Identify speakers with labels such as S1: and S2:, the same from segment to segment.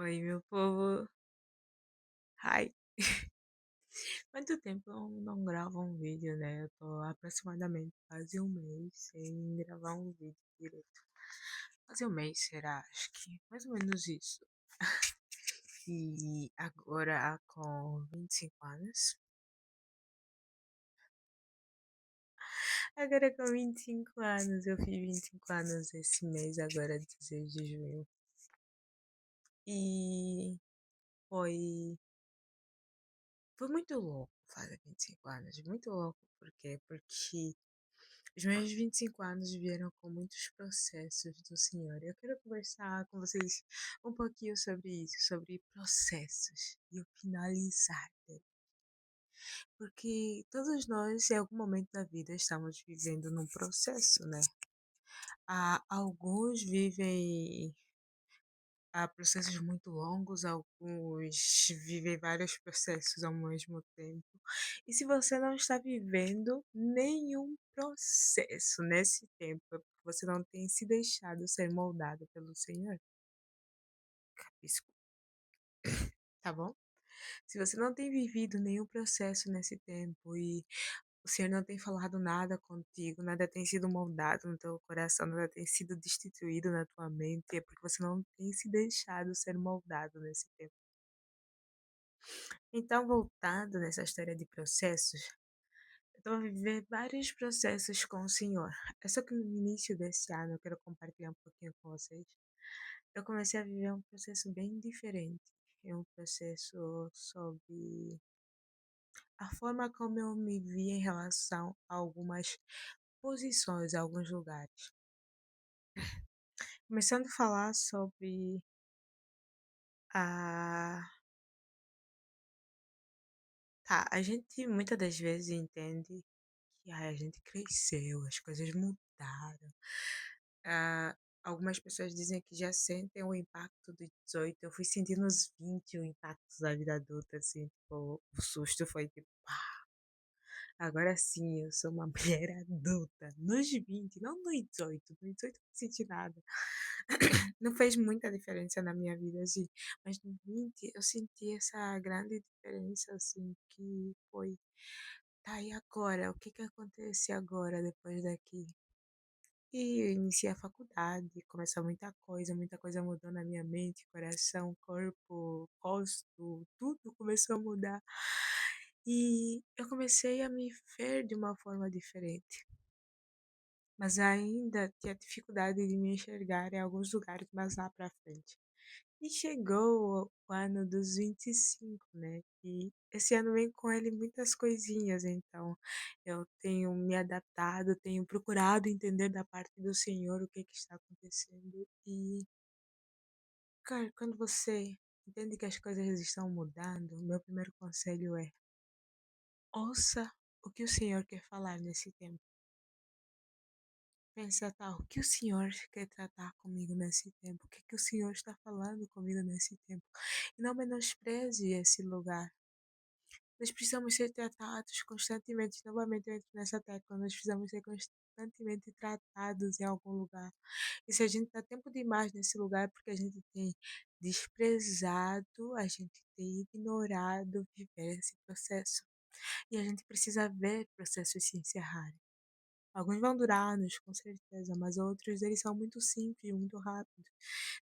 S1: Oi, meu povo. Hi. Quanto tempo eu não gravo um vídeo, né? Eu tô aproximadamente quase um mês sem gravar um vídeo direito. Quase um mês, será? Acho que mais ou menos isso. E agora, com 25 anos. Agora, com 25 anos, eu fiz 25 anos esse mês, agora 16 de junho. E foi Foi muito louco fazer 25 anos, muito louco. Por quê? Porque os meus 25 anos vieram com muitos processos do Senhor. Eu quero conversar com vocês um pouquinho sobre isso, sobre processos e o finalizar dele. Porque todos nós, em algum momento da vida, estamos vivendo num processo, né? Alguns vivem processos muito longos, alguns vivem vários processos ao mesmo tempo. E se você não está vivendo nenhum processo nesse tempo, é porque você não tem se deixado ser moldado pelo Senhor. Capisco, tá bom? Se você não tem vivido nenhum processo nesse tempo e o Senhor não tem falado nada contigo, nada tem sido moldado no teu coração, nada tem sido destituído na tua mente, é porque você não tem se deixado ser moldado nesse tempo. Então, voltando nessa história de processos, eu estou a viver vários processos com o Senhor. É só que no início desse ano, eu quero compartilhar um pouquinho com vocês. Eu comecei a viver um processo bem diferente. É um processo sobre a forma como eu me vi em relação a algumas posições, a alguns lugares. Começando a falar sobre a. Tá, a gente muitas das vezes entende que a gente cresceu, as coisas mudaram. Ah, algumas pessoas dizem que já sentem o impacto dos 18. Eu fui sentindo nos 20 o impacto da vida adulta, assim, tipo, o susto foi tipo, pá, agora sim eu sou uma mulher adulta. Nos 20, não nos 18. Nos 18 eu não senti nada. Não fez muita diferença na minha vida, assim, mas no 20 eu senti essa grande diferença, assim, que foi, tá, e agora? O que que acontece agora, depois daqui? E eu iniciei a faculdade, começou muita coisa mudou na minha mente, coração, corpo, rosto, tudo começou a mudar. E eu comecei a me ver de uma forma diferente, mas ainda tinha dificuldade de me enxergar em alguns lugares mais lá pra frente. E chegou o ano dos 25, né? E esse ano vem com ele muitas coisinhas, então eu tenho me adaptado, tenho procurado entender da parte do Senhor o que que está acontecendo. E, cara, quando você entende que as coisas estão mudando, o meu primeiro conselho é: ouça o que o Senhor quer falar nesse tempo. Pensa, tá, o que o Senhor quer tratar comigo nesse tempo? O que que o Senhor está falando comigo nesse tempo? E não menospreze esse lugar. Nós precisamos ser tratados constantemente. Novamente, eu entro nessa tecla. Nós precisamos ser constantemente tratados em algum lugar. E se a gente está tempo demais nesse lugar, é porque a gente tem desprezado, a gente tem ignorado viver esse processo. E a gente precisa ver processos se encerrarem. Alguns vão durar anos, com certeza, mas outros eles são muito simples, muito rápidos.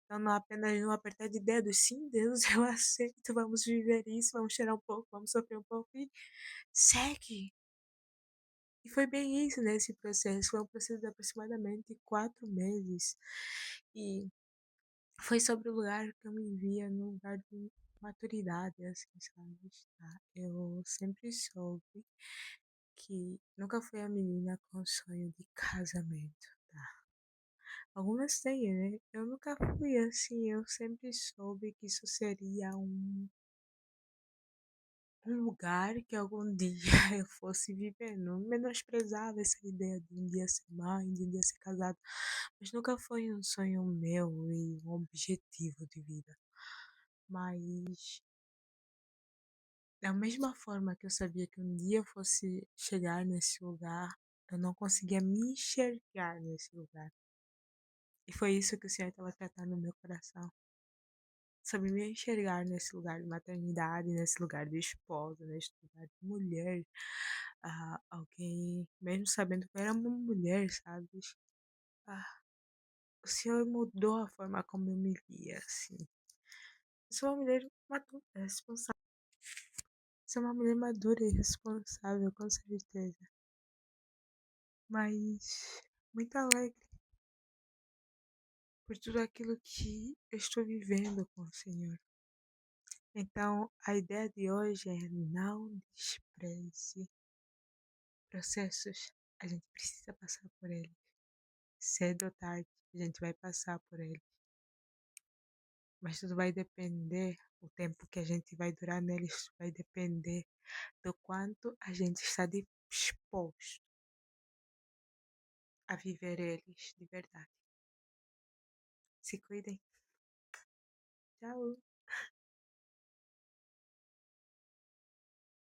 S1: Então não é apenas um apertar de dedos, sim, Deus, eu aceito, vamos viver isso, vamos chorar um pouco, vamos sofrer um pouco e segue. E foi bem isso nesse processo, foi um processo de aproximadamente 4 meses. E foi sobre o lugar que eu me via, no lugar de maturidade, assim, sabe? Tá? Eu sempre soube que nunca fui a menina com sonho de casamento, tá? Algumas têm, né? Eu nunca fui assim, eu sempre soube que isso seria um lugar que algum dia eu fosse viver. Não menosprezava essa ideia de um dia ser mãe, de um dia ser casado, mas nunca foi um sonho meu e um objetivo de vida. Mas da mesma forma que eu sabia que um dia eu fosse chegar nesse lugar, eu não conseguia me enxergar nesse lugar. E foi isso que o Senhor estava tratando no meu coração. saber me enxergar nesse lugar de maternidade, nesse lugar de esposa, nesse lugar de mulher. Alguém, mesmo sabendo que eu era uma mulher, sabes? Ah, o Senhor mudou a forma como eu me via, assim. Eu sou uma mulher madura, responsável. Sou uma mulher madura e responsável, com certeza. Mas muito alegre por tudo aquilo que eu estou vivendo com o Senhor. Então, a ideia de hoje é não despreze processos. A gente precisa passar por eles. Cedo ou tarde, a gente vai passar por eles. Mas tudo vai depender, o tempo que a gente vai durar neles vai depender do quanto a gente está disposto a viver eles de verdade. Se cuidem. Tchau.